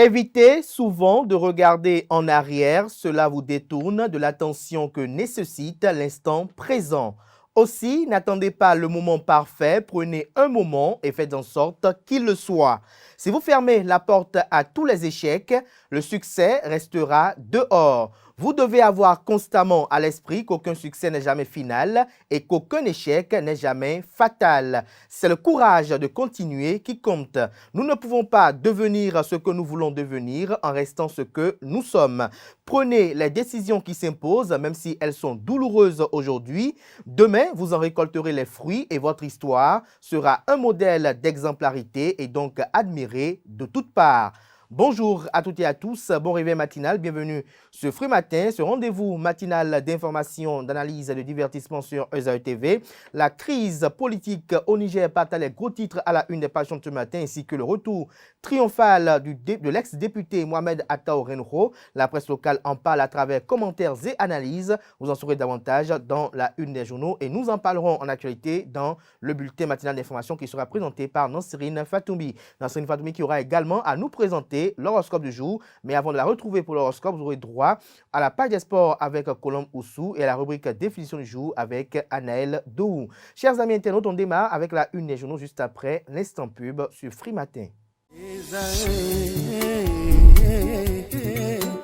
Évitez souvent de regarder en arrière, cela vous détourne de l'attention que nécessite l'instant présent. Aussi, n'attendez pas le moment parfait, prenez un moment et faites en sorte qu'il le soit. Si vous fermez la porte à tous les échecs, le succès restera dehors. Vous devez avoir constamment à l'esprit qu'aucun succès n'est jamais final et qu'aucun échec n'est jamais fatal. C'est le courage de continuer qui compte. Nous ne pouvons pas devenir ce que nous voulons devenir en restant ce que nous sommes. Prenez les décisions qui s'imposent, même si elles sont douloureuses aujourd'hui. Demain, vous en récolterez les fruits et votre histoire sera un modèle d'exemplarité et donc admiré de toutes parts. Bonjour à toutes et à tous, bon réveil matinal, bienvenue ce Fruit Matin, ce rendez-vous matinal d'information, d'analyse et de divertissement sur ESAE TV. La crise politique au Niger partage les gros titres à la une des pages de ce matin, ainsi que le retour triomphal de l'ex-député Mohamed Attao Renho. La presse locale en parle à travers commentaires et analyses. Vous en saurez davantage dans la une des journaux et nous en parlerons en actualité dans le bulletin matinal d'information qui sera présenté par Nansirine Fatoumi. Nansirine Fatoumi qui aura également à nous présenter l'horoscope du jour. Mais avant de la retrouver pour l'horoscope, vous aurez droit à la page des sports avec Colombe Oussou et à la rubrique définition du jour avec Anaël Dohou. Chers amis internautes, on démarre avec la une des journaux juste après l'instant pub sur Free Matin.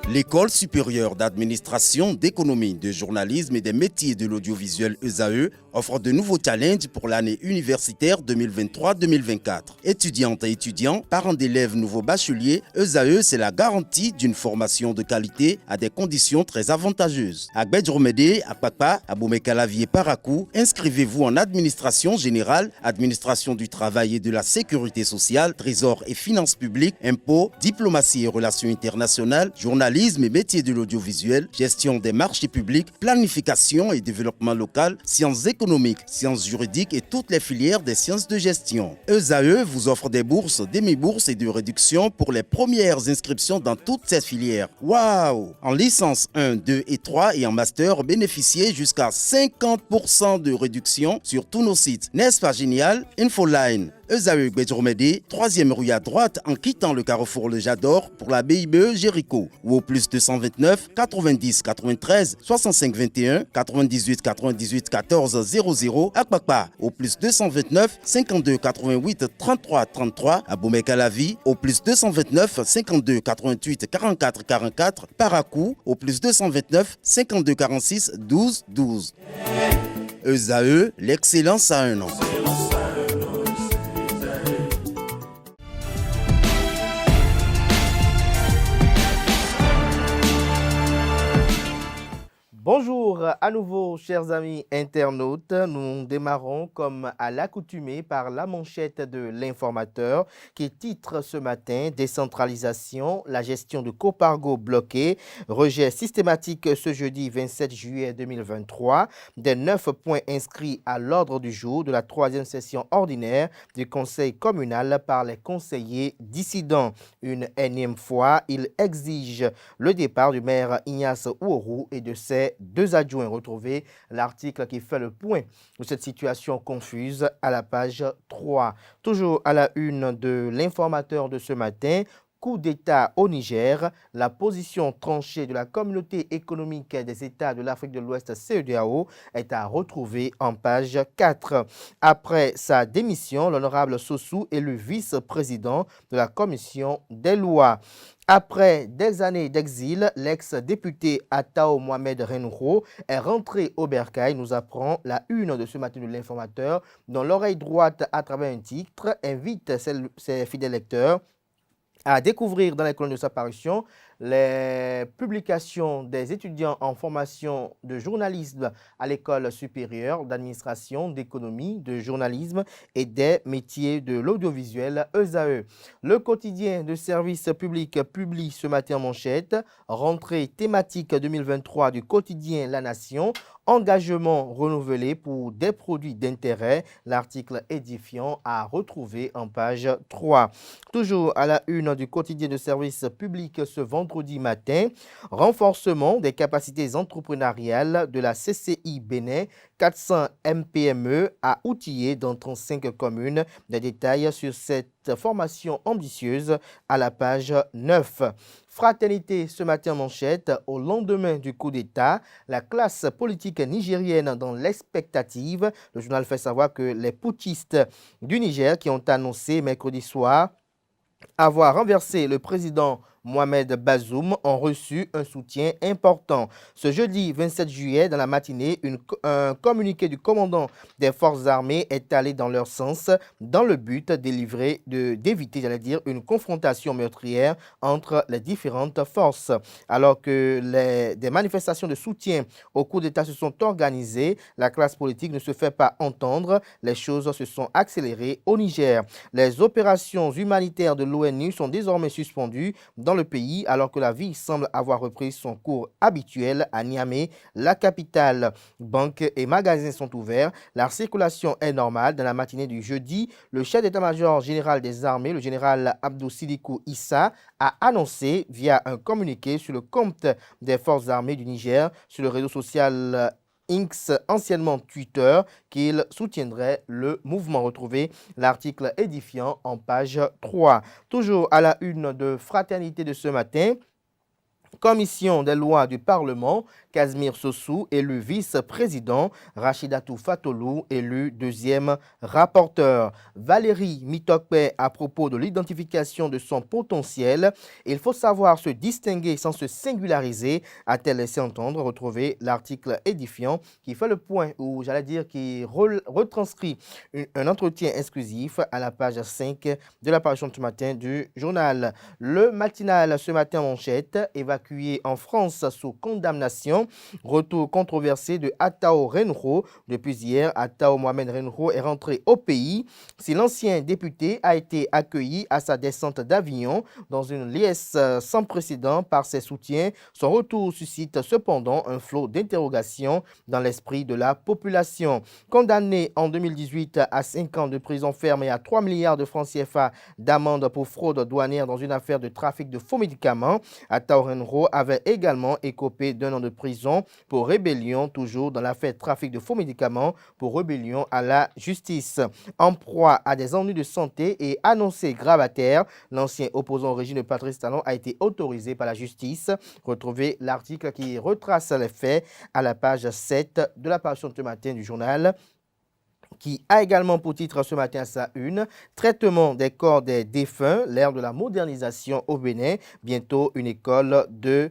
L'École supérieure d'administration, d'économie, de journalisme et des métiers de l'audiovisuel ESAE offre de nouveaux challenges pour l'année universitaire 2023-2024. Étudiantes et étudiants, parents d'élèves nouveaux bacheliers, ESAE, c'est la garantie d'une formation de qualité à des conditions très avantageuses. À Gbedjromede, à Papa, à Boumekalavi Parakou, inscrivez-vous en administration générale, administration du travail et de la sécurité sociale, trésor et finances publiques, impôts, diplomatie et relations internationales, journalisme et métiers de l'audiovisuel, gestion des marchés publics, planification et développement local, sciences économiques, sciences juridiques et toutes les filières des sciences de gestion. ESAE vous offre des bourses, demi-bourses et de réductions pour les premières inscriptions dans toutes ces filières. Waouh! En licence 1, 2 et 3 et en master, bénéficiez jusqu'à 50% de réduction sur tous nos sites. N'est-ce pas génial? Infoline. ESAE Gbedjromede, 3e rue à droite en quittant le carrefour Le Jador pour la BIBE Jéricho ou au plus 229 90 93 65 21 98 98 14 00 à Kpakpa au plus 229 52 88 33 33 à Boumekalavi au plus 229 52 88 44 44 Parakou au plus 229 52 46 12 12. ESAE, l'excellence à un an. Bonjour à nouveau, chers amis internautes. Nous démarrons comme à l'accoutumée par la manchette de l'informateur qui titre ce matin « Décentralisation, la gestion de Copargo bloquée, rejet systématique ce jeudi 27 juillet 2023 des 9 points inscrits à l'ordre du jour de la 3e session ordinaire du conseil communal par les conseillers dissidents. Une énième fois, il exige le départ du maire Ignace Ouourou et de ses 2 adjoints. Retrouvez l'article qui fait le point de cette situation confuse à la page 3. Toujours à la une de l'informateur de ce matin, coup d'État au Niger, la position tranchée de la communauté économique des États de l'Afrique de l'Ouest CEDEAO est à retrouver en page 4. Après sa démission, l'honorable Sossou est le vice-président de la commission des lois. Après des années d'exil, l'ex-député Attao Mohamed Renho est rentré au bercail, nous apprend la une de ce matin de l'informateur, dont l'oreille droite à travers un titre invite ses fidèles lecteurs à découvrir dans les colonnes de sa parution les publications des étudiants en formation de journalisme à l'école supérieure d'administration, d'économie, de journalisme et des métiers de l'audiovisuel ESAE. Le quotidien de service public publie ce matin en manchette « Rentrée thématique 2023 du quotidien La Nation ». Engagement renouvelé pour des produits d'intérêt, l'article édifiant à retrouver en page 3. Toujours à la une du quotidien de service public ce vendredi, vendredi matin. Renforcement des capacités entrepreneuriales de la CCI Bénin, 400 MPME à outiller dans 35 communes. Des détails sur cette formation ambitieuse à la page 9. Fraternité ce matin en manchette, au lendemain du coup d'État, la classe politique nigérienne dans l'expectative. Le journal fait savoir que les putschistes du Niger qui ont annoncé mercredi soir avoir renversé le président Mohamed Bazoum ont reçu un soutien important. Ce jeudi 27 juillet, dans la matinée, un communiqué du commandant des forces armées est allé dans leur sens dans le but d'éviter, une confrontation meurtrière entre les différentes forces. Alors que des manifestations de soutien au coup d'État se sont organisées, la classe politique ne se fait pas entendre. Les choses se sont accélérées au Niger. Les opérations humanitaires de l'ONU sont désormais suspendues dans le pays alors que la vie semble avoir repris son cours habituel à Niamey, la capitale. Banques et magasins sont ouverts. La circulation est normale. Dans la matinée du jeudi, le chef d'état-major général des armées, le général Abdou Sidikou Issa, a annoncé via un communiqué sur le compte des forces armées du Niger sur le réseau social X, anciennement Twitter, qu'il soutiendrait le mouvement. Retrouvé l'article édifiant en page 3. Toujours à la une de Fraternité de ce matin, Commission des lois du Parlement, Casimir Sossou, élu vice-président, Rachidatou Fatolou, élu deuxième rapporteur. Valérie Mitokpe, à propos de l'identification de son potentiel, il faut savoir se distinguer sans se singulariser, a-t-elle laissé entendre. Retrouver l'article édifiant qui fait le point, ou qui retranscrit un entretien exclusif à la page 5 de l'apparition de ce matin du journal. Le matinal ce matin en manchette, évacué en France sous condamnation. Retour controversé de Atao Renro. Depuis hier, Atao Mohamed Renro est rentré au pays. Si l'ancien député a été accueilli à sa descente d'Avignon dans une liesse sans précédent par ses soutiens, son retour suscite cependant un flot d'interrogations dans l'esprit de la population. Condamné en 2018 à 5 ans de prison ferme et à 3 milliards de francs CFA d'amende pour fraude douanière dans une affaire de trafic de faux médicaments, Atao Renro avait également écopé d'1 an de prison pour rébellion, toujours dans l'affaire trafic de faux médicaments, pour rébellion à la justice. En proie à des ennuis de santé et annoncé gravataire, l'ancien opposant au régime de Patrice Talon a été autorisé par la justice. Retrouvez l'article qui retrace les faits à la page 7 de l'apparition de ce matin du journal, qui a également pour titre ce matin à sa une, traitement des corps des défunts, l'ère de la modernisation au Bénin, bientôt une école de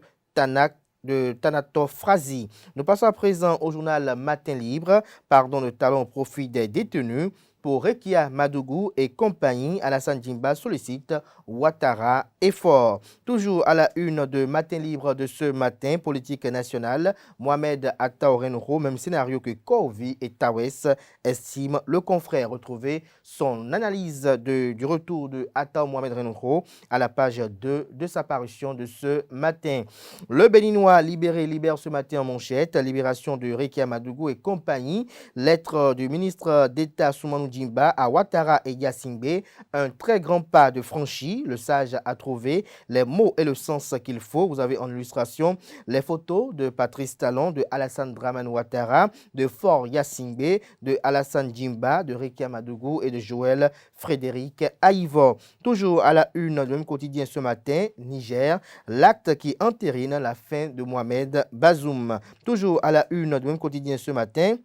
thanatophrasie. Nous passons à présent au journal Matin Libre, de talon au profit des détenus. Pour Rekia Madougou et compagnie, Alassane Djimba sollicite Ouattara effort. Toujours à la une de Matin Libre de ce matin, politique nationale, Mohamed Atao Renro, même scénario que Corvi et Tawes, estime le confrère. Retrouver son analyse du retour de Atao Mohamed Renro à la page 2 de sa parution de ce matin. Le Béninois libère ce matin en manchette, libération de Rekia Madougou et compagnie, lettre du ministre d'État Soumanou Djimba à Ouattara et Yassingbe, un très grand pas de franchi. Le sage a trouvé les mots et le sens qu'il faut. Vous avez en illustration les photos de Patrice Talon, de Alassane Dramane Ouattara, de Fort Yassingbe, de Alassane Djimba, de Rekia Madougou et de Joël Frédéric Aïvo. Toujours à la une du même quotidien ce matin, Niger, l'acte qui entérine la fin de Mohamed Bazoum. Toujours à la une du même quotidien ce matin,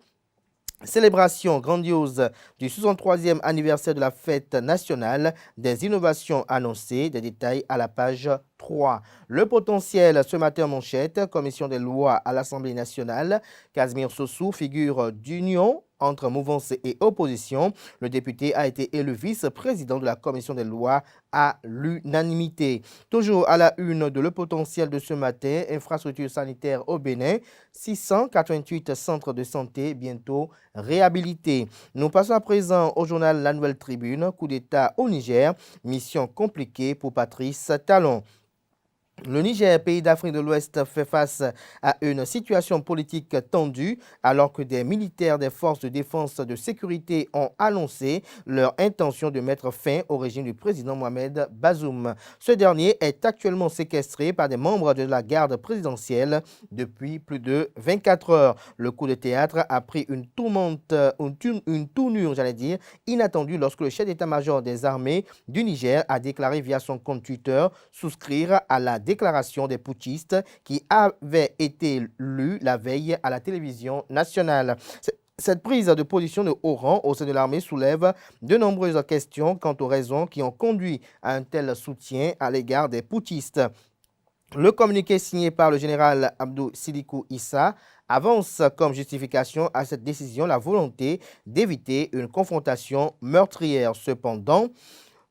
célébration grandiose du 63e anniversaire de la fête nationale, des innovations annoncées, des détails à la page 3. Le potentiel ce matin en manchette, commission des lois à l'Assemblée nationale, Casimir Sossou, figure d'union entre mouvance et opposition. Le député a été élu vice-président de la commission des lois à l'unanimité. Toujours à la une de Le Potentiel de ce matin, infrastructure sanitaire au Bénin, 688 centres de santé bientôt réhabilités. Nous passons à présent au journal La Nouvelle Tribune, coup d'État au Niger, mission compliquée pour Patrice Talon. Le Niger, pays d'Afrique de l'Ouest, fait face à une situation politique tendue alors que des militaires des forces de défense de sécurité ont annoncé leur intention de mettre fin au régime du président Mohamed Bazoum. Ce dernier est actuellement séquestré par des membres de la garde présidentielle depuis plus de 24 heures. Le coup de théâtre a pris une tournure, inattendue lorsque le chef d'état-major des armées du Niger a déclaré via son compte Twitter souscrire à la déclaration des putschistes qui avait été lue la veille à la télévision nationale. Cette prise de position de haut rang au sein de l'armée soulève de nombreuses questions quant aux raisons qui ont conduit à un tel soutien à l'égard des putschistes. Le communiqué signé par le général Abdou Sidikou Issa avance comme justification à cette décision la volonté d'éviter une confrontation meurtrière. Cependant,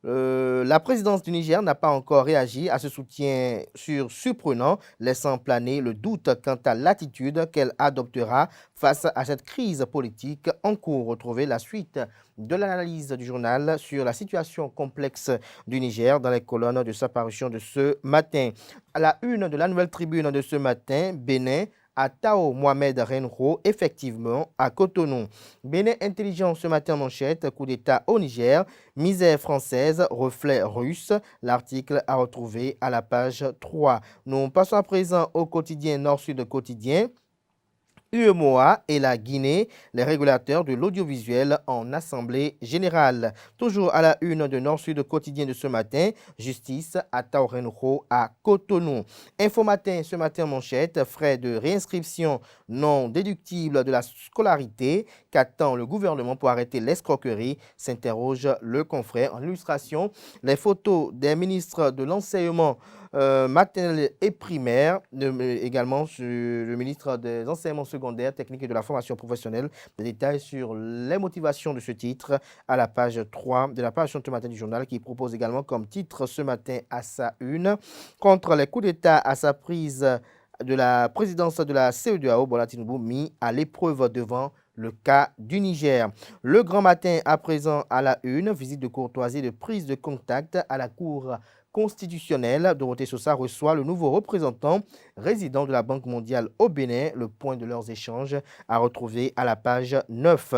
la présidence du Niger n'a pas encore réagi à ce soutien surprenant, laissant planer le doute quant à l'attitude qu'elle adoptera face à cette crise politique en cours. Retrouvez la suite de l'analyse du journal sur la situation complexe du Niger dans les colonnes de sa parution de ce matin. À la une de la Nouvelle Tribune de ce matin, Bénin à Tao Mohamed Renro, effectivement à Cotonou. Bénin Intelligent ce matin en manchette, coup d'État au Niger, misère française, reflet russe. L'article à retrouver à la page 3. Nous passons à présent au quotidien Nord-Sud quotidien. UEMOA et la Guinée, les régulateurs de l'audiovisuel en assemblée générale. Toujours à la une de Nord-Sud quotidien de ce matin, justice à Taorenro à Cotonou. Info matin ce matin en manchette, frais de réinscription non déductibles de la scolarité. Qu'attend le gouvernement pour arrêter l'escroquerie, s'interroge le confrère. En illustration, les photos des ministres de l'enseignement maternelle et primaire, également sur le ministre des enseignements secondaires, techniques et de la formation professionnelle. Des détails sur les motivations de ce titre à la page 3 de la page ce matin du journal qui propose également comme titre ce matin à sa une contre les coups d'État à sa prise de la présidence de la CEDEAO, Bola Tinubu mis à l'épreuve devant le cas du Niger. Le grand matin à présent à la une, visite de courtoisie de prise de contact à la Cour constitutionnelle. Dorothée Sosa reçoit le nouveau représentant résident de la Banque mondiale au Bénin. Le point de leurs échanges à retrouver à la page 9.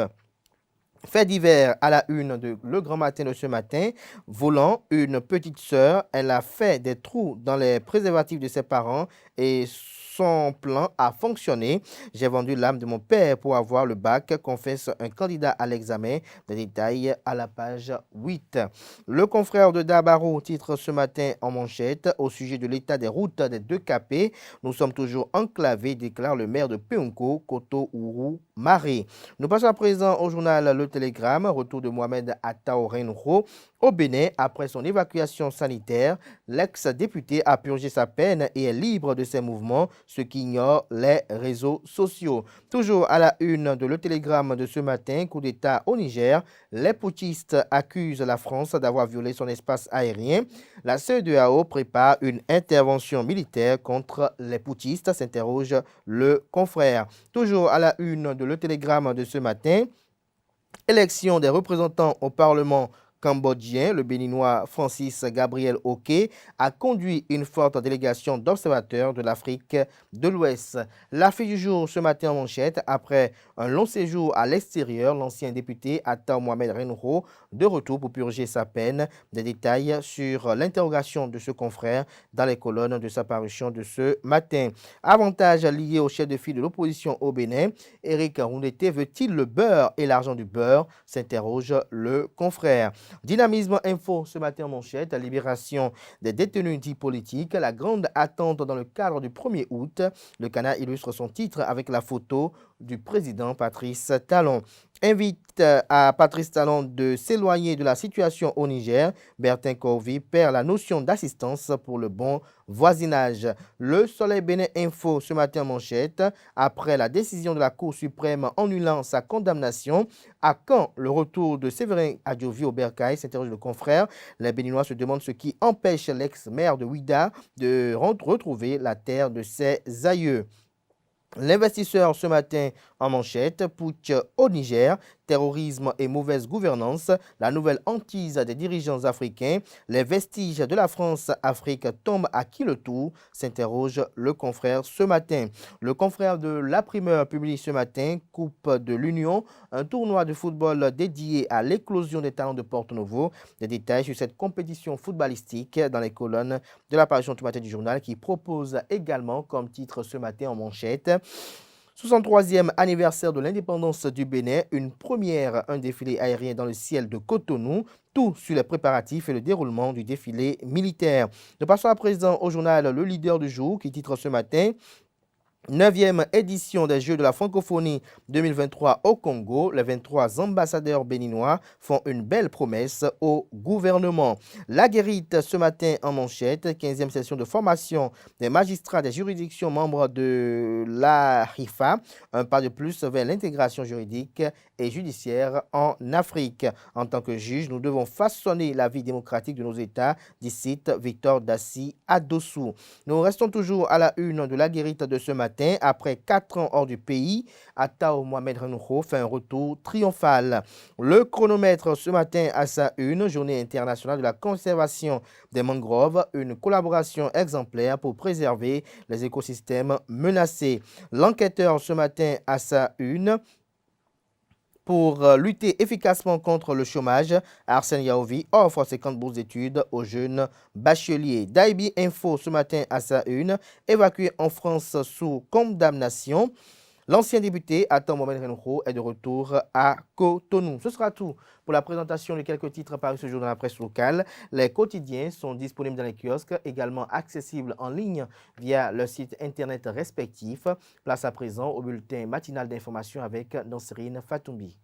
Fait divers à la une de Le Grand Matin de ce matin, volant une petite sœur, elle a fait des trous dans les préservatifs de ses parents et son plan a fonctionné. J'ai vendu l'âme de mon père pour avoir le bac, confesse un candidat à l'examen. Des détails à la page 8. Le confrère de Dabaro titre ce matin en manchette au sujet de l'état des routes des 2 Capés. Nous sommes toujours enclavés, déclare le maire de Peunko, Koto Ourou Maré. Nous passons à présent au journal Le Télégramme. Retour de Mohamed Attao Renro au Bénin après son évacuation sanitaire. L'ex-député a purgé sa peine et est libre de ses mouvements, ce qu'ignore les réseaux sociaux. Toujours à la une de Le Télégramme de ce matin, coup d'État au Niger. Les putschistes accusent la France d'avoir violé son espace aérien. La CEDEAO prépare une intervention militaire contre les putschistes, s'interroge le confrère. Toujours à la une de Le Télégramme de ce matin, élection des représentants au Parlement cambodgien, le béninois Francis Gabriel Oké a conduit une forte délégation d'observateurs de l'Afrique de l'Ouest. L'affiche du jour ce matin en manchette, après un long séjour à l'extérieur, l'ancien député Attao Mohamed Renro de retour pour purger sa peine. Des détails sur l'interrogation de ce confrère dans les colonnes de sa parution de ce matin. Avantage lié au chef de file de l'opposition au Bénin, Éric Roundété veut-il le beurre et l'argent du beurre, s'interroge le confrère. Dynamisme info ce matin en manchette, la libération des détenus dits politiques, la grande attente dans le cadre du 1er août. Le Canard illustre son titre avec la photo du président Patrice Talon. Invite à Patrice Talon de s'éloigner de la situation au Niger. Bertin Corvi perd la notion d'assistance pour le bon voisinage. Le Soleil Bénin Info ce matin en manchette. Après la décision de la Cour suprême annulant sa condamnation, à quand le retour de Séverin Adjovi au Bercail, s'interroge le confrère. Les Béninois se demandent ce qui empêche l'ex-maire de Ouida de retrouver la terre de ses aïeux. L'investisseur ce matin en manchette, putsch au Niger, terrorisme et mauvaise gouvernance, la nouvelle hantise des dirigeants africains, les vestiges de la France-Afrique tombent à qui le tour, s'interroge le confrère ce matin. Le confrère de La Primeur publie ce matin Coupe de l'Union, un tournoi de football dédié à l'éclosion des talents de Porto-Novo. Des détails sur cette compétition footballistique dans les colonnes de la parution du matin du journal qui propose également comme titre ce matin en manchette 63e anniversaire de l'indépendance du Bénin, une première, un défilé aérien dans le ciel de Cotonou, tout sur les préparatifs et le déroulement du défilé militaire. Nous passons à présent au journal Le Leader du jour qui titre ce matin 9e édition des Jeux de la francophonie 2023 au Congo. Les 23 ambassadeurs béninois font une belle promesse au gouvernement. La Guérite ce matin en manchette, 15e session de formation des magistrats des juridictions membres de la RIFA. Un pas de plus vers l'intégration juridique et judiciaire en Afrique. En tant que juge, nous devons façonner la vie démocratique de nos États, dit Victor Dassi à Dossou. Nous restons toujours à la une de la Guérite de ce matin. Après 4 ans hors du pays, Atao Mohamed Renouho fait un retour triomphal. Le chronomètre ce matin à sa une, journée internationale de la conservation des mangroves, une collaboration exemplaire pour préserver les écosystèmes menacés. L'enquêteur ce matin à sa une, pour lutter efficacement contre le chômage, Arsène Yaovi offre 50 bourses d'études aux jeunes bacheliers. Daibi Info ce matin à sa une, évacué en France sous condamnation. L'ancien député Atao Mohamed Renouho est de retour à Cotonou. Ce sera tout pour la présentation de quelques titres parus ce jour dans la presse locale. Les quotidiens sont disponibles dans les kiosques, également accessibles en ligne via leur site internet respectif. Place à présent au bulletin matinal d'information avec Nansérine Fatoumbi.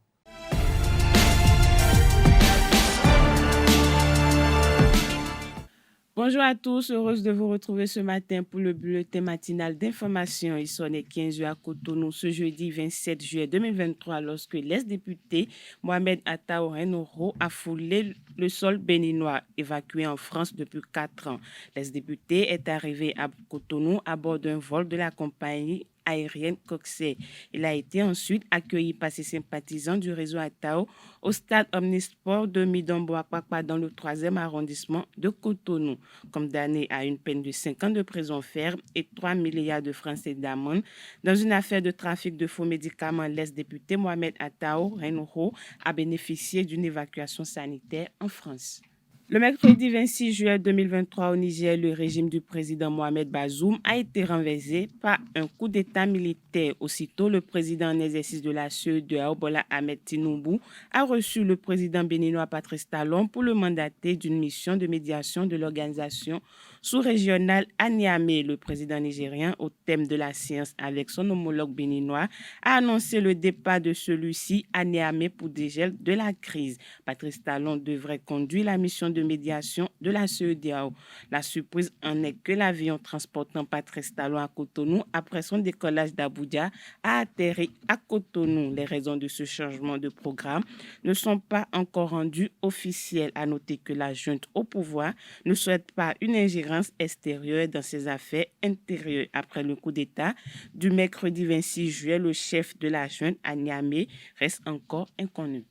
Bonjour à tous, heureuse de vous retrouver ce matin pour le bulletin matinal d'information. Il sonnait 15 h à Cotonou ce jeudi 27 juillet 2023 lorsque l'ex-député Mohamed Atao Renouho a foulé le sol béninois évacué en France depuis 4 ans. L'ex-député est arrivé à Cotonou à bord d'un vol de la compagnie aérienne Coxet. Il a été ensuite accueilli par ses sympathisants du réseau Atao au stade Omnisport de Midombo-Akpakpa dans le 3e arrondissement de Cotonou. Condamné à une peine de 5 ans de prison ferme et 3 milliards de francs CFA d'amende dans une affaire de trafic de faux médicaments, l'ex-député Mohamed Atao Renouho a bénéficié d'une évacuation sanitaire en France. Le mercredi 26 juillet 2023 au Niger, le régime du président Mohamed Bazoum a été renversé par un coup d'État militaire. Aussitôt, le président en exercice de la CEDEAO, Bola Ahmed Tinubu, a reçu le président béninois Patrice Talon pour le mandater d'une mission de médiation de l'organisation sous-régionale à Niamey. Le président nigérien, au thème de la science avec son homologue béninois, a annoncé le départ de celui-ci à Niamey pour dégel de la crise. Patrice Talon devrait conduire la mission de médiation de la CEDEAO. La surprise en est que l'avion transportant Patrice Talon à Cotonou après son décollage d'Abuja a atterri à Cotonou. Les raisons de ce changement de programme ne sont pas encore rendues officielles. À noter que la junte au pouvoir ne souhaite pas une ingérence extérieure dans ses affaires intérieures. Après le coup d'État du mercredi 26 juillet, le chef de la junte à Niamey reste encore inconnu.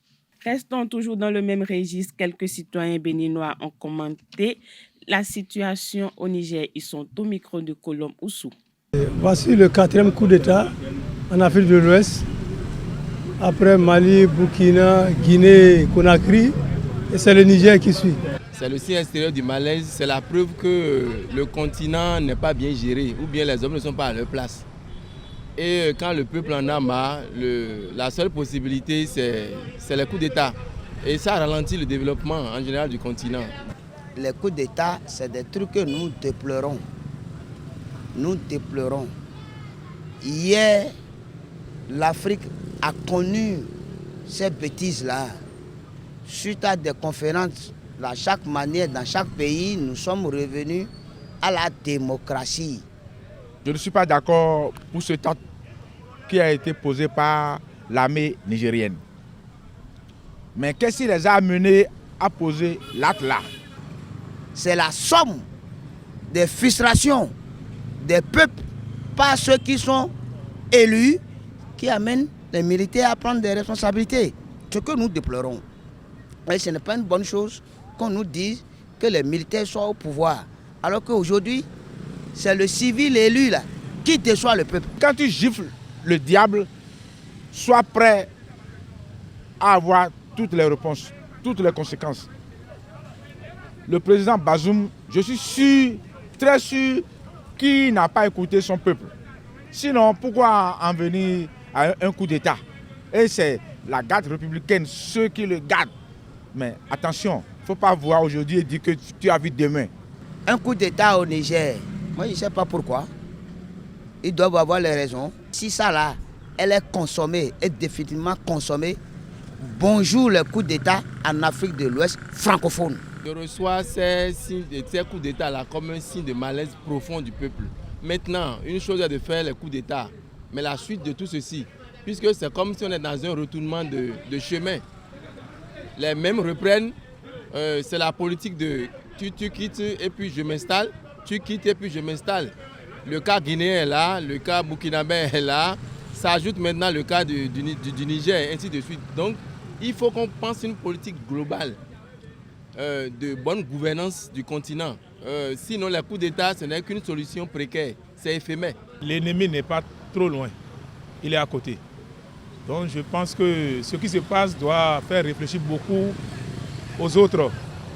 Restons toujours dans le même registre. Quelques citoyens béninois ont commenté la situation au Niger. Ils sont au micro de Colombe Oussou. Voici le 4e coup d'État en Afrique de l'Ouest. Après Mali, Burkina, Guinée, Conakry, et c'est le Niger qui suit. C'est le signe extérieur du malaise. C'est la preuve que le continent n'est pas bien géré ou bien les hommes ne sont pas à leur place. Et quand le peuple en a marre, la seule possibilité, c'est les coups d'État. Et ça ralentit le développement en général du continent. Les coups d'État, c'est des trucs que nous déplorons. Nous déplorons. Hier, l'Afrique a connu ces bêtises-là. Suite à des conférences, de chaque manière, dans chaque pays, nous sommes revenus à la démocratie. Je ne suis pas d'accord pour ce acte qui a été posé par l'armée nigérienne. Mais qu'est-ce qui les a amenés à poser l'acte là? C'est la somme des frustrations des peuples par ceux qui sont élus qui amènent les militaires à prendre des responsabilités. Ce que nous déplorons. Et ce n'est pas une bonne chose qu'on nous dise que les militaires soient au pouvoir. Alors qu'aujourd'hui, c'est le civil élu là, qui déçoit le peuple. Quand tu gifles le diable, sois prêt à avoir toutes les réponses, toutes les conséquences. Le président Bazoum, je suis sûr, très sûr, qu'il n'a pas écouté son peuple. Sinon, pourquoi en venir à un coup d'État? Et c'est la garde républicaine, ceux qui le gardent. Mais attention, il ne faut pas voir aujourd'hui et dire que tu as vu demain. Un coup d'État au Niger, moi je ne sais pas pourquoi. Ils doivent avoir les raisons. Si ça là, elle est consommée, est définitivement consommée, bonjour le coup d'État en Afrique de l'Ouest francophone. Je reçois ces coups d'État là comme un signe de malaise profond du peuple. Maintenant, une chose est de faire les coups d'État, mais la suite de tout ceci, puisque c'est comme si on est dans un retournement de chemin. Les mêmes reprennent, c'est la politique de tu quittes et puis je m'installe, tu quittes et puis je m'installe. Le cas guinéen est là, le cas burkinabé est là, ça ajoute maintenant le cas du Niger, ainsi de suite. Donc, il faut qu'on pense une politique globale de bonne gouvernance du continent. Sinon, les coups d'État, ce n'est qu'une solution précaire, c'est éphémère. L'ennemi n'est pas trop loin, il est à côté. Donc je pense que ce qui se passe doit faire réfléchir beaucoup aux autres.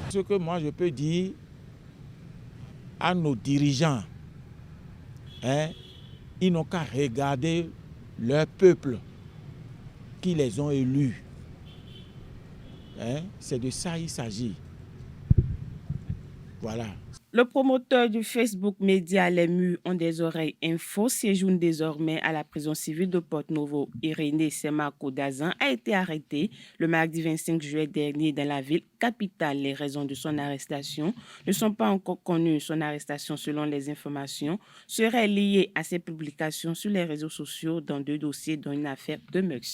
Ce que moi je peux dire à nos dirigeants, ils n'ont qu'à regarder leur peuple qui les ont élus. C'est de ça qu'il s'agit. Voilà. Le promoteur du Facebook Média Les Murs ont des oreilles info séjourne désormais à la prison civile de Porto-Novo. Irénée Semarko Dazan a été arrêté le mardi 25 juillet dernier dans la ville capitale. Les raisons de son arrestation ne sont pas encore connues. Son arrestation, selon les informations, serait liée à ses publications sur les réseaux sociaux dans 2 dossiers, dont une affaire de meurtre.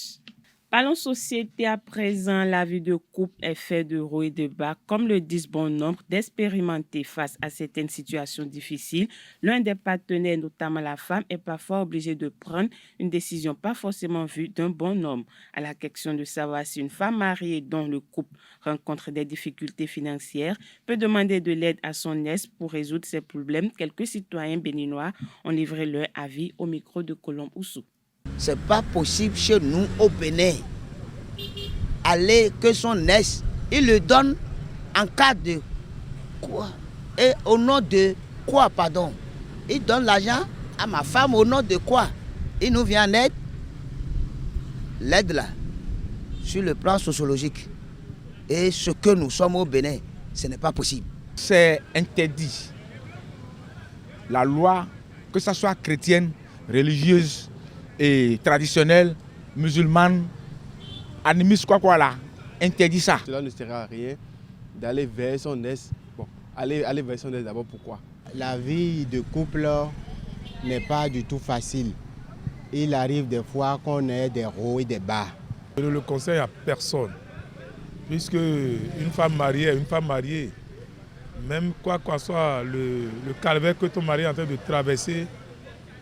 Parlons société à présent, la vie de couple est faite de hauts et de bas, comme le disent bon nombre d'expérimenter face à certaines situations difficiles. L'un des partenaires, notamment la femme, est parfois obligé de prendre une décision pas forcément vue d'un bon homme. À la question de savoir si une femme mariée dont le couple rencontre des difficultés financières peut demander de l'aide à son ex pour résoudre ses problèmes, quelques citoyens béninois ont livré leur avis au micro de Colombe Oussou. Ce n'est pas possible chez nous au Bénin. Aller que son ex, il le donne en cas de quoi? Et au nom de quoi, pardon? Il donne l'argent à ma femme au nom de quoi? Il nous vient en aide. L'aide là, sur le plan sociologique. Et ce que nous sommes au Bénin, ce n'est pas possible. C'est interdit. La loi, que ce soit chrétienne, religieuse, et traditionnelle, musulmane, animiste, quoi là, interdit ça. Cela ne sert à rien d'aller vers son ex. Bon, aller vers son ex d'abord, pourquoi? La vie de couple n'est pas du tout facile. Il arrive des fois qu'on ait des hauts et des bas. Je ne le conseille à personne, puisque une femme mariée est une femme mariée. Même quoi que soit le calvaire que ton mari est en train de traverser,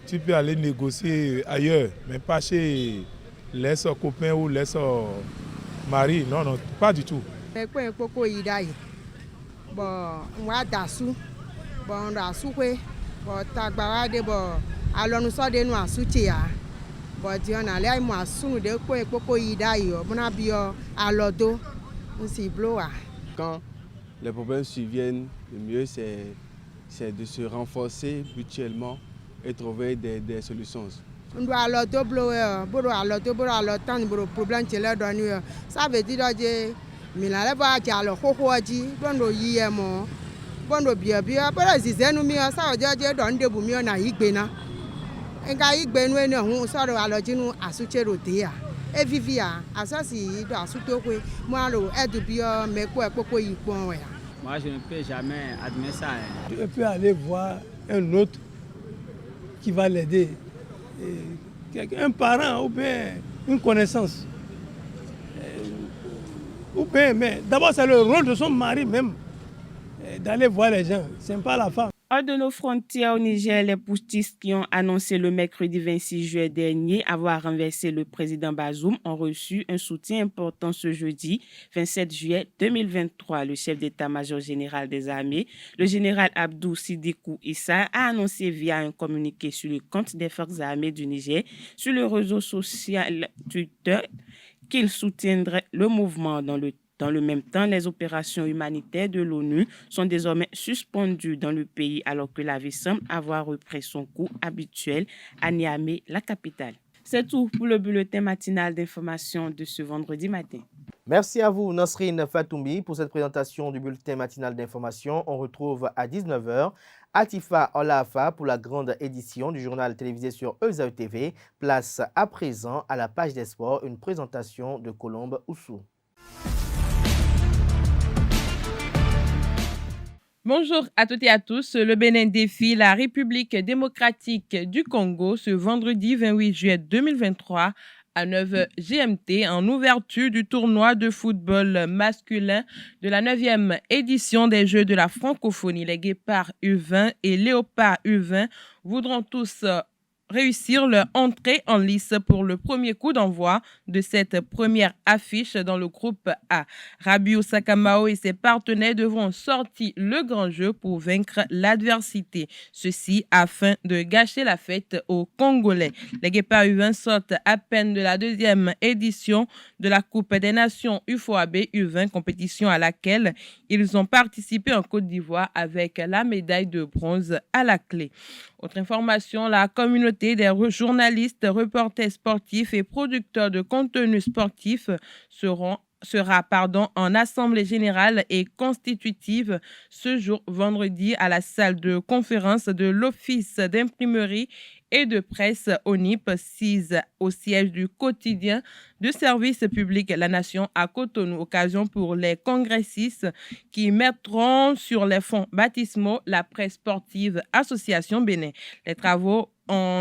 tu peux aller négocier ailleurs, mais pas chez l'ex-copain ou l'ex-mari. Non, non, pas du tout. Quand les problèmes surviennent, le mieux c'est de se renforcer mutuellement et trouver des solutions. Ça veut dire moi, je ne peux jamais admettre ça. Je peux aller voir un autre qui va l'aider, un parent ou bien une connaissance. Ou bien, mais d'abord c'est le rôle de son mari même d'aller voir les gens, ce n'est pas la femme. Hors de nos frontières au Niger, les putschistes qui ont annoncé le mercredi 26 juillet dernier avoir renversé le président Bazoum ont reçu un soutien important ce jeudi 27 juillet 2023. Le chef d'état-major général des armées, le général Abdou Sidikou Issa, a annoncé via un communiqué sur le compte des forces armées du Niger sur le réseau social Twitter qu'il soutiendrait le mouvement. Dans le même temps, les opérations humanitaires de l'ONU sont désormais suspendues dans le pays alors que la vie semble avoir repris son cours habituel à Niamey, la capitale. C'est tout pour le bulletin matinal d'information de ce vendredi matin. Merci à vous, Nasrine Fatoumi, pour cette présentation du bulletin matinal d'information. On retrouve à 19h Atifa Olafa pour la grande édition du journal télévisé sur EZAE TV. Place à présent à la page des sports, une présentation de Colombe Oussou. Bonjour à toutes et à tous. Le Bénin défie la République démocratique du Congo ce vendredi 28 juillet 2023 à 9h GMT en ouverture du tournoi de football masculin de la 9e édition des Jeux de la francophonie. Les Guépards U20 et Léopards U20 voudront tous réussir leur entrée en lice pour le premier coup d'envoi de cette première affiche dans le groupe A. Rabiou Sakamao et ses partenaires devront sortir le grand jeu pour vaincre l'adversité. Ceci afin de gâcher la fête aux Congolais. Les Guépards U20 sortent à peine de la 2e édition de la Coupe des Nations UFOAB U20, compétition à laquelle ils ont participé en Côte d'Ivoire avec la médaille de bronze à la clé. Autre information, la communauté des journalistes, reporters sportifs et producteurs de contenu sportif sera en assemblée générale et constitutive ce jour vendredi à la salle de conférence de l'Office d'imprimerie et de presse ONIP 6 au siège du quotidien de service public La Nation à Cotonou. Occasion pour les congressistes qui mettront sur les fonds baptismaux la presse sportive Association Bénin. Les travaux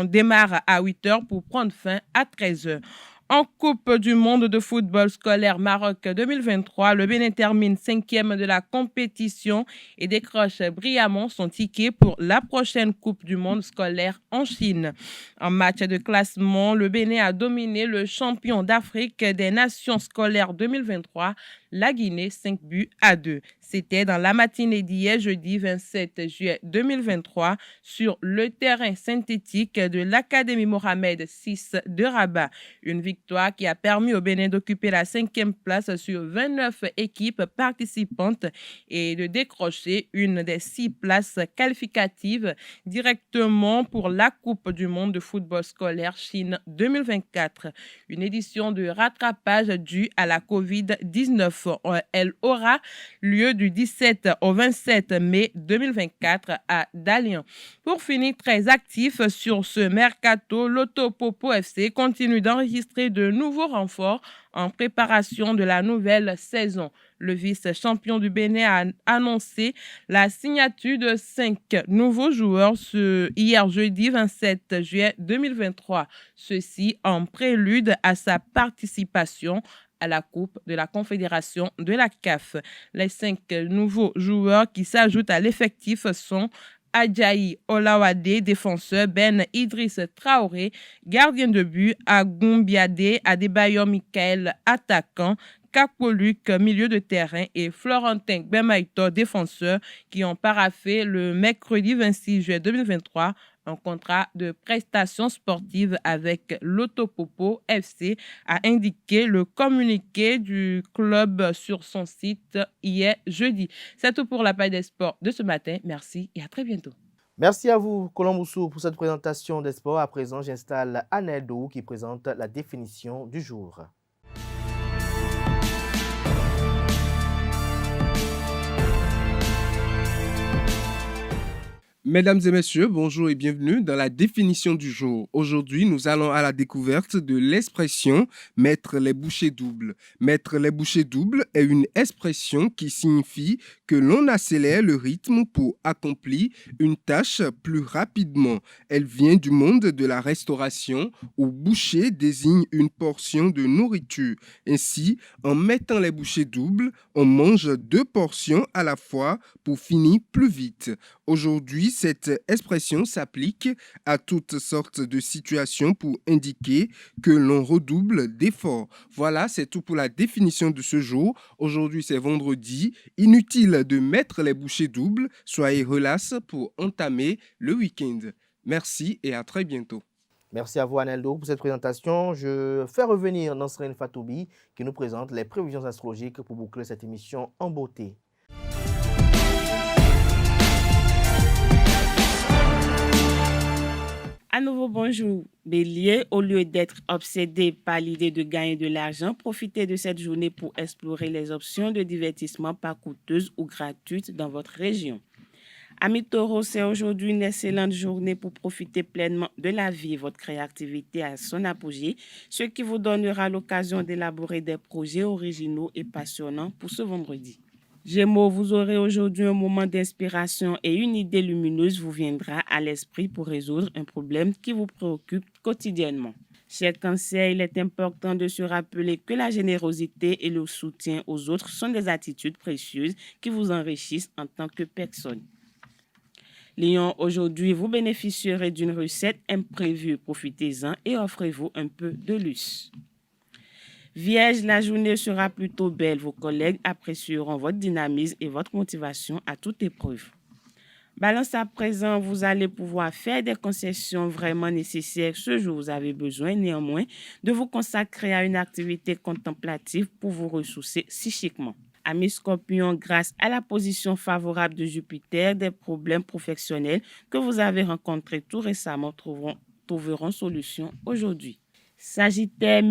démarrent à 8h pour prendre fin à 13h. En Coupe du monde de football scolaire Maroc 2023, le Bénin termine 5e de la compétition et décroche brillamment son ticket pour la prochaine Coupe du monde scolaire en Chine. En match de classement, le Bénin a dominé le champion d'Afrique des nations scolaires 2023, la Guinée, 5-2. C'était dans la matinée d'hier, jeudi 27 juillet 2023, sur le terrain synthétique de l'Académie Mohamed VI de Rabat. Une victoire qui a permis au Bénin d'occuper la 5e place sur 29 équipes participantes et de décrocher une des 6 places qualificatives directement pour la Coupe du monde de football scolaire Chine 2024. Une édition de rattrapage due à la COVID-19. Elle aura lieu du 17 au 27 mai 2024 à Dalian. Pour finir, très actif sur ce mercato, l'Auto Popo FC continue d'enregistrer de nouveaux renforts en préparation de la nouvelle saison. Le vice-champion du Bénin a annoncé la signature de 5 nouveaux joueurs hier jeudi 27 juillet 2023. Ceci en prélude à sa participation à la Coupe de la Confédération de la CAF. Les 5 nouveaux joueurs qui s'ajoutent à l'effectif sont Adjaï Olawade, défenseur, Ben Idriss Traoré, gardien de but, Agumbiade Adebayor Michael, attaquant, Kakoluc, milieu de terrain, et Florentin Bemaïto, défenseur, qui ont paraphé le mercredi 26 juillet 2023 un contrat de prestation sportive avec l'Autopopo FC, a indiqué le communiqué du club sur son site hier jeudi. C'est tout pour la page des sports de ce matin. Merci et à très bientôt. Merci à vous, Colombe Oussou, pour cette présentation des sports. À présent, j'installe Anel Dou qui présente la définition du jour. Mesdames et messieurs, bonjour et bienvenue dans la définition du jour. Aujourd'hui, nous allons à la découverte de l'expression « mettre les bouchées doubles ». Mettre les bouchées doubles est une expression qui signifie que l'on accélère le rythme pour accomplir une tâche plus rapidement. Elle vient du monde de la restauration où bouchée désigne une portion de nourriture. Ainsi, en mettant les bouchées doubles, on mange 2 portions à la fois pour finir plus vite. Aujourd'hui, cette expression s'applique à toutes sortes de situations pour indiquer que l'on redouble d'efforts. Voilà, c'est tout pour la définition de ce jour. Aujourd'hui, c'est vendredi. Inutile de mettre les bouchées doubles. Soyez relax pour entamer le week-end. Merci et à très bientôt. Merci à vous, Aneldo, pour cette présentation. Je fais revenir Nasrin Fatoubi qui nous présente les prévisions astrologiques pour boucler cette émission en beauté. À nouveau, bonjour. Bélier, au lieu d'être obsédé par l'idée de gagner de l'argent, profitez de cette journée pour explorer les options de divertissement pas coûteuses ou gratuites dans votre région. Amis Taureau, c'est aujourd'hui une excellente journée pour profiter pleinement de la vie. Votre créativité à son apogée, ce qui vous donnera l'occasion d'élaborer des projets originaux et passionnants pour ce vendredi. Gémeaux, vous aurez aujourd'hui un moment d'inspiration et une idée lumineuse vous viendra à l'esprit pour résoudre un problème qui vous préoccupe quotidiennement. Cher Cancer, il est important de se rappeler que la générosité et le soutien aux autres sont des attitudes précieuses qui vous enrichissent en tant que personne. Lion, aujourd'hui, vous bénéficierez d'une recette imprévue. Profitez-en et offrez-vous un peu de luxe. Vierge, la journée sera plutôt belle. Vos collègues apprécieront votre dynamisme et votre motivation à toute épreuve. Balance, à présent, vous allez pouvoir faire des concessions vraiment nécessaires. Ce jour, vous avez besoin néanmoins de vous consacrer à une activité contemplative pour vous ressourcer psychiquement. Amis Scorpion, grâce à la position favorable de Jupiter, des problèmes professionnels que vous avez rencontrés tout récemment trouveront solution aujourd'hui. Sagittaire,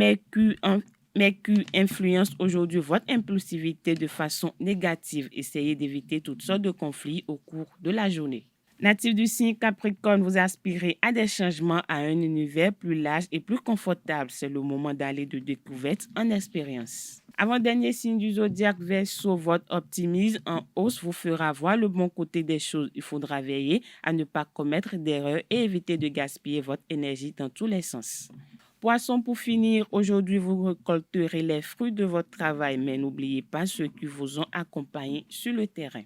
Mercure influence aujourd'hui votre impulsivité de façon négative. Essayez d'éviter toutes sortes de conflits au cours de la journée. Natif du signe Capricorne, vous aspirez à des changements, à un univers plus large et plus confortable. C'est le moment d'aller de découverte en expérience. Avant-dernier signe du zodiaque Verseau, votre optimisme en hausse vous fera voir le bon côté des choses. Il faudra veiller à ne pas commettre d'erreurs et éviter de gaspiller votre énergie dans tous les sens. Poisson, pour finir, aujourd'hui vous récolterez les fruits de votre travail, mais n'oubliez pas ceux qui vous ont accompagné sur le terrain.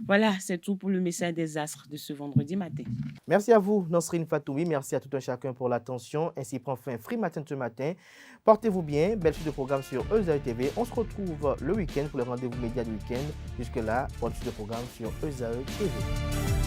Voilà, c'est tout pour le message des astres de ce vendredi matin. Merci à vous, Nasrin Fatoubi. Merci à tout un chacun pour l'attention. Ainsi prend fin Free Matin ce matin. Portez-vous bien. Belle suite de programme sur EZAE TV. On se retrouve le week-end pour les rendez-vous médias du week-end. Jusque-là, bonne suite de programme sur EZAE TV.